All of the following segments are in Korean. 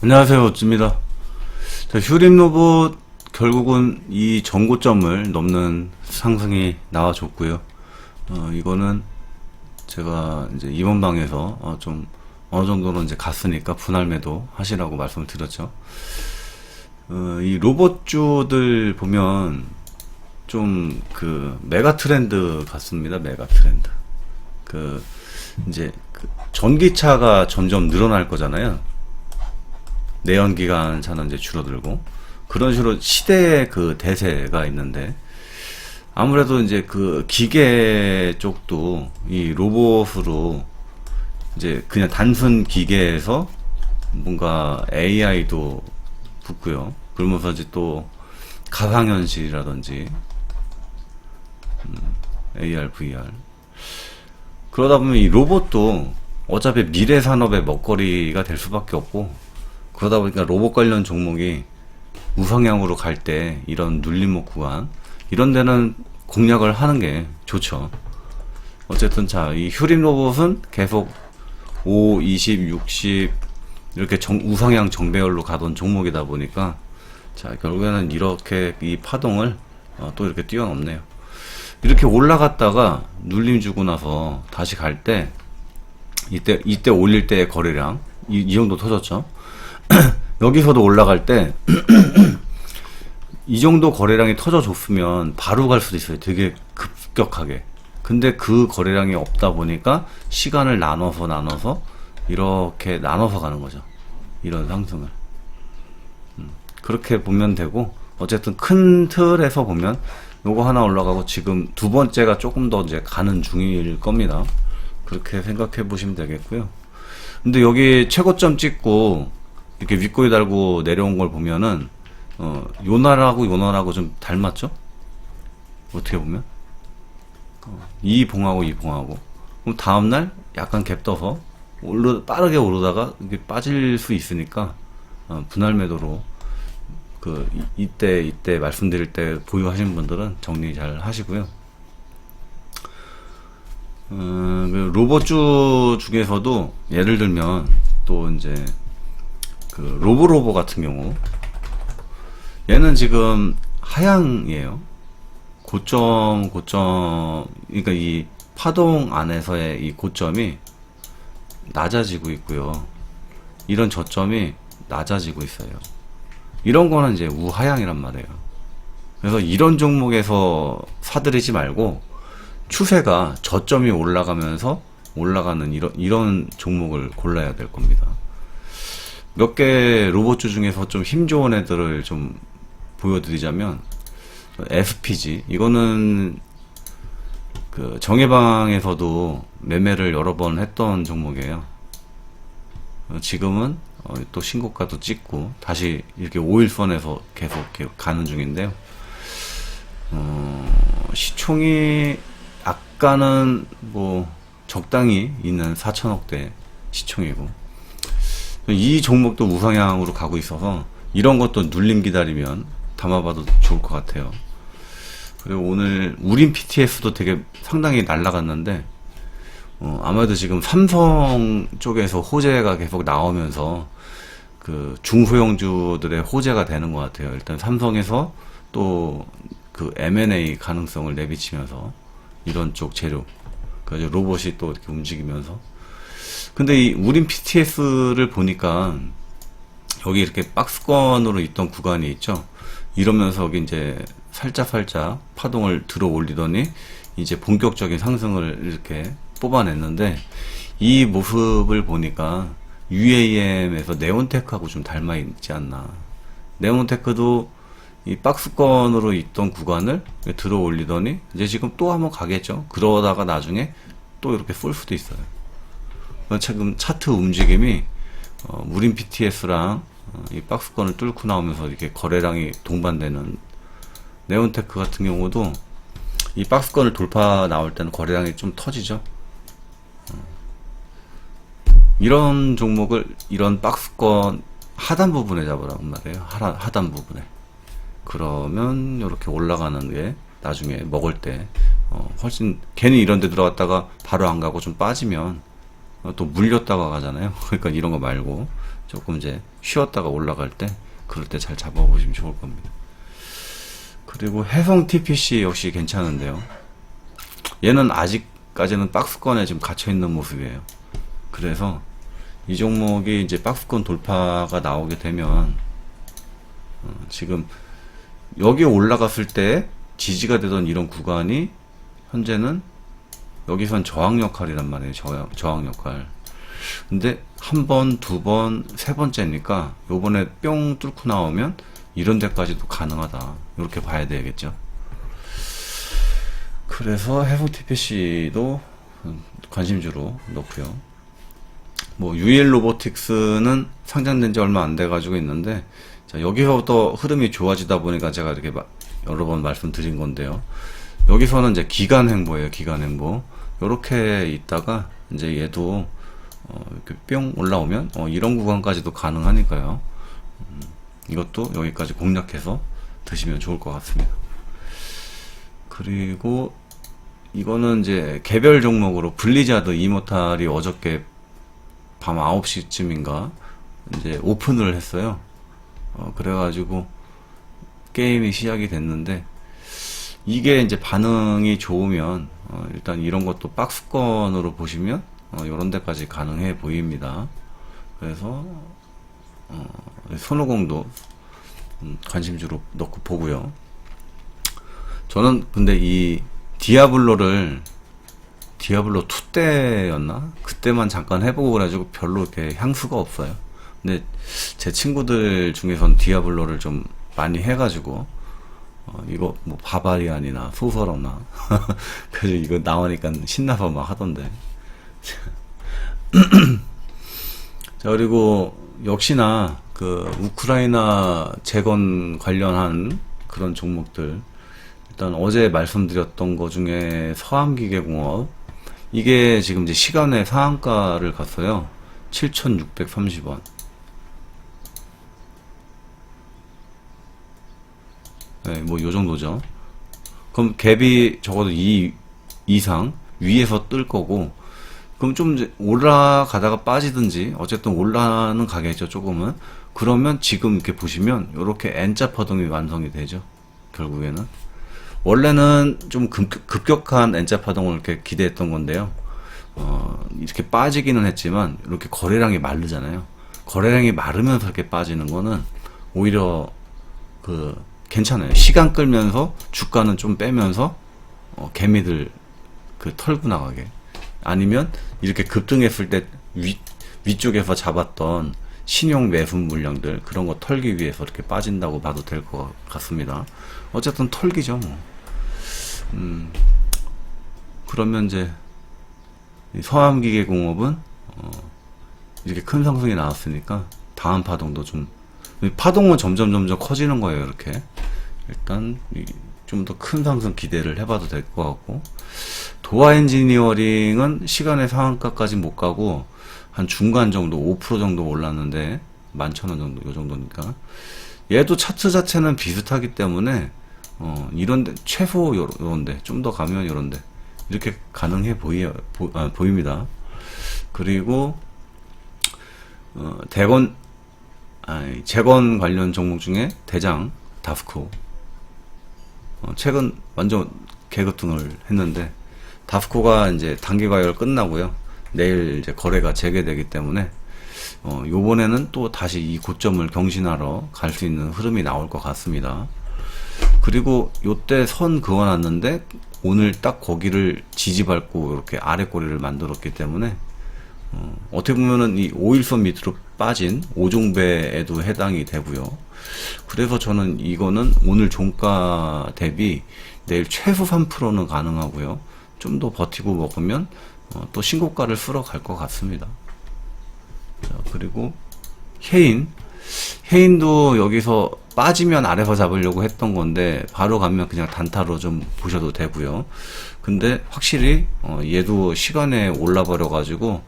안녕하세요, 쭈입니다. 자, 휴림 로봇 결국은 이 전고점을 넘는 상승이 나와줬고요. 이거는 제가 이제 이번 방에서 좀 어느 정도는 이제 갔으니까 분할 매도 하시라고 말씀을 드렸죠. 이 로봇주들 보면 좀 그 메가 트렌드 같습니다. 메가 트렌드. 이제 전기차가 점점 늘어날 거잖아요. 내연기관 차는 이제 줄어들고 그런 식으로 시대의 그 대세가 있는데, 아무래도 이제 그 기계 쪽도 이 로봇으로 이제 그냥 단순 기계에서 뭔가 AI도 붙고요. 그러면서 이제 또 가상현실이라든지 AR, VR, 그러다 보면 이 로봇도 어차피 미래 산업의 먹거리가 될 수밖에 없고, 그러다 보니까 로봇 관련 종목이 우상향으로 갈 때 이런 눌림목 구간 이런 데는 공략을 하는 게 좋죠. 어쨌든 자, 이 휴림 로봇은 계속 5, 20, 60 이렇게 우상향 정배열로 가던 종목이다 보니까 자, 결국에는 이렇게 이 파동을 또 이렇게 뛰어넘네요. 이렇게 올라갔다가 눌림 주고 나서 다시 갈 때 이때 올릴 때의 거래량 이 정도 터졌죠. 여기서도 올라갈 때 이 정도 거래량이 터져줬으면 바로 갈 수도 있어요. 되게 급격하게. 근데 그 거래량이 없다 보니까 시간을 나눠서 이렇게 나눠서 가는 거죠. 이런 상승을. 그렇게 보면 되고, 어쨌든 큰 틀에서 보면 요거 하나 올라가고 지금 두 번째가 조금 더 이제 가는 중일 겁니다. 그렇게 생각해 보시면 되겠고요. 근데 여기 최고점 찍고 이렇게 윗꼬리 달고 내려온 걸 보면은 요날하고 좀 닮았죠? 어떻게 보면 이 봉하고 그럼 다음날 약간 갭 떠서 빠르게 오르다가 이게 빠질 수 있으니까 분할 매도로 이때 말씀드릴 때 보유하신 분들은 정리 잘 하시고요. 로봇주 중에서도 예를 들면 또 이제 그 로보로보 같은 경우, 얘는 지금 하향이에요. 고점, 그러니까 이 파동 안에서의 이 고점이 낮아지고 있고요. 이런 저점이 낮아지고 있어요. 이런 거는 이제 우하향이란 말이에요. 그래서 이런 종목에서 사들이지 말고 추세가 저점이 올라가면서 올라가는 이런 종목을 골라야 될 겁니다. 몇 개 로봇주 중에서 좀 힘 좋은 애들을 좀 보여드리자면, SPG, 이거는 그 정해방에서도 매매를 여러 번 했던 종목이에요. 지금은 또 신고가도 찍고 다시 이렇게 5일선에서 계속 이렇게 가는 중인데요. 시총이 아까는 뭐 적당히 있는 4천억대 시총이고, 이 종목도 우상향으로 가고 있어서 이런 것도 눌림 기다리면 담아봐도 좋을 것 같아요. 그리고 오늘 우린 PTS도 되게 상당히 날라갔는데, 아무래도 지금 삼성 쪽에서 호재가 계속 나오면서 그 중소형주들의 호재가 되는 것 같아요. 일단 삼성에서 또 그 M&A 가능성을 내비치면서 이런 쪽 재료, 그래서 로봇이 또 이렇게 움직이면서. 근데 이 우린 PTS를 보니까 여기 이렇게 박스권으로 있던 구간이 있죠. 이러면서 여기 이제 살짝 파동을 들어 올리더니 이제 본격적인 상승을 이렇게 뽑아냈는데, 이 모습을 보니까 UAM에서 네온테크하고 좀 닮아 있지 않나. 네온테크도 이 박스권으로 있던 구간을 들어 올리더니 이제 지금 또 한번 가겠죠. 그러다가 나중에 또 이렇게 쏠 수도 있어요. 지금 차트 움직임이 우린 PTS랑 이 박스권을 뚫고 나오면서 이렇게 거래량이 동반되는 네온테크 같은 경우도 이 박스권을 돌파 나올 때는 거래량이 좀 터지죠. 이런 종목을 이런 박스권 하단 부분에 잡으라고 말해요. 하단 부분에. 그러면 이렇게 올라가는 게 나중에 먹을 때 훨씬, 괜히 이런 데 들어갔다가 바로 안 가고 좀 빠지면 또 물렸다가 가잖아요. 그러니까 이런 거 말고 조금 이제 쉬었다가 올라갈 때 그럴 때 잘 잡아보시면 좋을 겁니다. 그리고 해성 TPC 역시 괜찮은데요. 얘는 아직까지는 박스권에 지금 갇혀있는 모습이에요. 그래서 이 종목이 이제 박스권 돌파가 나오게 되면 지금 여기 올라갔을 때 지지가 되던 이런 구간이 현재는 여기선 저항 역할이란 말이에요. 저항 역할. 근데 한 번, 두 번, 세 번째니까 요번에 뿅 뚫고 나오면 이런 데까지도 가능하다. 이렇게 봐야 되겠죠. 그래서 해성 TPC도 관심주로 넣고요. 뭐 UL 로보틱스는 상장된 지 얼마 안 돼 가지고 있는데, 자, 여기서부터 흐름이 좋아지다 보니까 제가 이렇게 여러 번 말씀드린 건데요. 여기서는 이제 기간 행보예요. 기간 행보. 요렇게 있다가 이제 얘도 이렇게 뿅 올라오면 이런 구간까지도 가능하니까요. 이것도 여기까지 공략해서 드시면 좋을 것 같습니다. 그리고 이거는 이제 개별 종목으로 블리자드 이모탈이 어저께 밤 9시쯤인가 이제 오픈을 했어요. 그래가지고 게임이 시작이 됐는데, 이게 이제 반응이 좋으면 일단 이런 것도 박스권으로 보시면 요런 데까지 가능해 보입니다. 그래서 손오공도 관심주로 넣고 보고요. 저는 근데 이 디아블로 2 때였나? 그때만 잠깐 해보고 그래가지고 별로 이렇게 향수가 없어요. 근데 제 친구들 중에선 디아블로를 좀 많이 해가지고 이거 뭐 바바리안이나 소설어나 그래서 이거 나오니까 신나서 막 하던데. 자, 그리고 역시나 그 우크라이나 재건 관련한 그런 종목들, 일단 어제 말씀드렸던 거 중에 서암기계공업, 이게 지금 이제 시간의 상한가를 갔어요. 7,630원. 네, 뭐 요 정도죠. 그럼 갭이 적어도 2 이상 위에서 뜰 거고, 그럼 좀 이제 올라가다가 빠지든지 어쨌든 올라는 가겠죠, 조금은. 그러면 지금 이렇게 보시면 이렇게 N자 파동이 완성이 되죠, 결국에는. 원래는 좀 급격한 N자 파동을 이렇게 기대했던 건데요. 이렇게 빠지기는 했지만 이렇게 거래량이 마르잖아요. 거래량이 마르면서 이렇게 빠지는 거는 오히려 괜찮아요. 시간 끌면서 주가는 좀 빼면서 개미들 털고 나가게. 아니면 이렇게 급등했을 때 위쪽에서 잡았던 신용 매수 물량들, 그런 거 털기 위해서 이렇게 빠진다고 봐도 될 것 같습니다. 어쨌든 털기죠, 뭐. 그러면 이제 서암기계공업은 이렇게 큰 상승이 나왔으니까 다음 파동도 파동은 점점 커지는 거예요. 이렇게 일단 좀 더 큰 상승 기대를 해봐도 될 것 같고, 도화 엔지니어링은 시간의 상한가까지 못 가고 한 중간 정도 5% 정도 올랐는데 11,000원 정도, 요 정도니까. 얘도 차트 자체는 비슷하기 때문에 이런데 최소 요런데 좀 더 가면 요런데 이렇게 가능해 보입니다. 그리고 재건 관련 종목 중에 대장 다스코, 최근 완전 개급등을 했는데, 다스코가 이제 단기 과열 끝나고요. 내일 이제 거래가 재개되기 때문에 요번에는 또 다시 이 고점을 경신하러 갈 수 있는 흐름이 나올 것 같습니다. 그리고 요때 선 그어놨는데 오늘 딱 거기를 지지밟고 이렇게 아래 꼬리를 만들었기 때문에 어떻게 보면은 이 5일선 밑으로 빠진 5종배에도 해당이 되고요. 그래서 저는 이거는 오늘 종가 대비 내일 최소 3%는 가능하고요. 좀 더 버티고 먹으면 또 신고가를 쓸어 갈 것 같습니다. 자, 그리고 해인도 여기서 빠지면 아래서 잡으려고 했던 건데 바로 가면 그냥 단타로 좀 보셔도 되고요. 근데 확실히 얘도 시간에 올라버려 가지고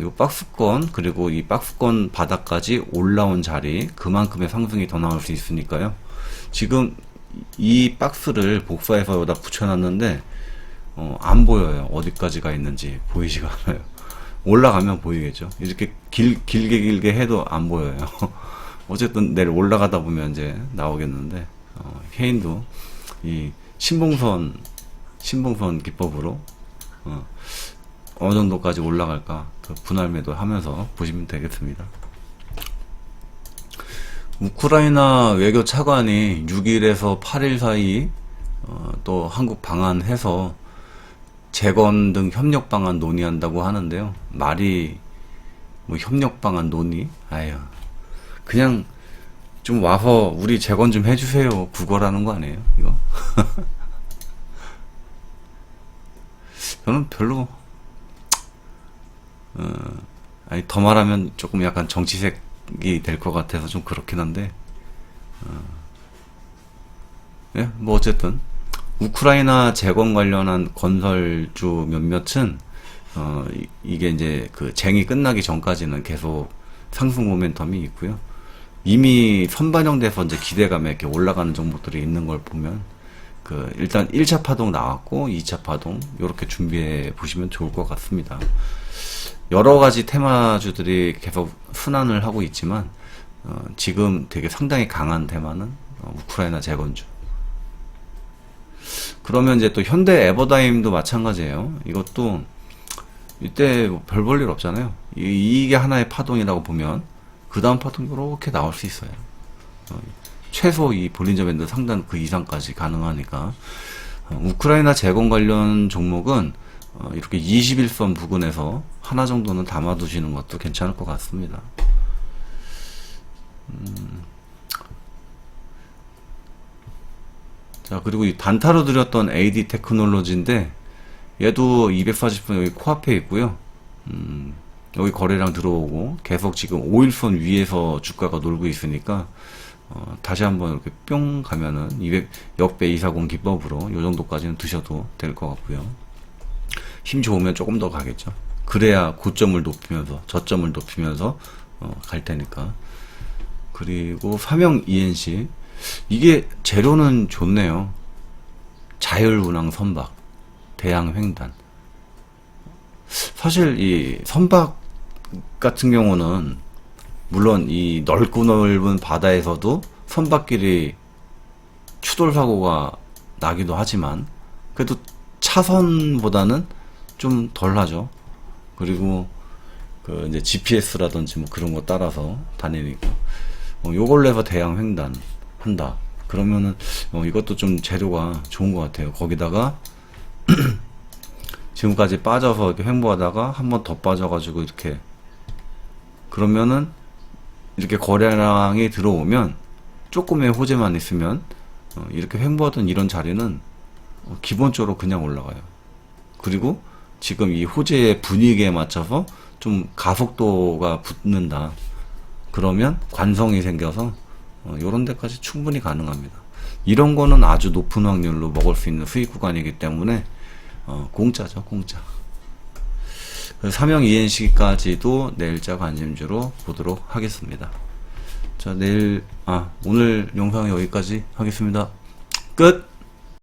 요 박스권, 그리고 이 박스권 바닥까지 올라온 자리, 그만큼의 상승이 더 나올 수 있으니까요. 지금 이 박스를 복사해서 여기다 붙여놨는데 안 보여요. 어디까지 가 있는지 보이지가 않아요. 올라가면 보이겠죠. 이렇게 길게 해도 안 보여요. 어쨌든 내일 올라가다 보면 이제 나오겠는데, 해인도 이 신봉선 기법으로 어느 정도까지 올라갈까 그 분할 매도 하면서 보시면 되겠습니다. 우크라이나 외교 차관이 6일에서 8일 사이 또 한국 방한해서 재건 등 협력 방안 논의한다고 하는데요. 말이 뭐 협력 방안 논의? 아유, 그냥 좀 와서 우리 재건 좀 해주세요. 구걸하는 거 아니에요, 이거? 저는 별로 아니 더 말하면 조금 약간 정치색이 될 것 같아서 좀 그렇긴 한데, 예, 뭐 어쨌든 우크라이나 재건 관련한 건설주 몇몇은 이게 이제 그 쟁이 끝나기 전까지는 계속 상승 모멘텀이 있고요. 이미 선반영돼서 이제 기대감에 이렇게 올라가는 종목들이 있는 걸 보면 그 일단 1차 파동 나왔고 2차 파동 요렇게 준비해 보시면 좋을 것 같습니다. 여러 가지 테마주들이 계속 순환을 하고 있지만 지금 되게 상당히 강한 테마는 우크라이나 재건주. 그러면 이제 또 현대 에버다임도 마찬가지예요. 이것도 이때 별 볼 일 없잖아요. 이게 하나의 파동이라고 보면 그 다음 파동 이렇게 나올 수 있어요. 최소 이 볼린저 밴드 상단 그 이상까지 가능하니까 우크라이나 재건 관련 종목은 이렇게 21선 부근에서 하나 정도는 담아두시는 것도 괜찮을 것 같습니다. 자, 그리고 이 단타로 드렸던 AD 테크놀로지인데 얘도 240분 여기 코앞에 있고요. 여기 거래량 들어오고 계속 지금 5일선 위에서 주가가 놀고 있으니까 다시 한번 이렇게 뿅 가면은 200 역배 240 기법으로 요 정도까지는 드셔도 될 것 같고요. 힘 좋으면 조금 더 가겠죠. 그래야 고점을 높이면서 저점을 높이면서 갈 테니까. 그리고 삼형 ENC 이게 재료는 좋네요. 자율운항 선박, 대양 횡단. 사실 이 선박 같은 경우는 물론 이 넓고 넓은 바다에서도 선박끼리 추돌 사고가 나기도 하지만 그래도 차선보다는 좀 덜하죠. 그리고 그 이제 GPS라든지 뭐 그런 거 따라서 다니니까 요걸로 해서 대양 횡단 한다. 그러면은 이것도 좀 재료가 좋은 것 같아요. 거기다가 지금까지 빠져서 이렇게 횡보하다가 한 번 더 빠져가지고 이렇게 그러면은 이렇게 거래량이 들어오면 조금의 호재만 있으면 이렇게 횡보하던 이런 자리는 기본적으로 그냥 올라가요. 그리고 지금 이 호재의 분위기에 맞춰서 좀 가속도가 붙는다. 그러면 관성이 생겨서 요런 데까지 충분히 가능합니다. 이런 거는 아주 높은 확률로 먹을 수 있는 수익 구간이기 때문에 공짜죠, 공짜. 삼형 ENC까지도 내일자 관심주로 보도록 하겠습니다. 자, 오늘 영상 여기까지 하겠습니다. 끝!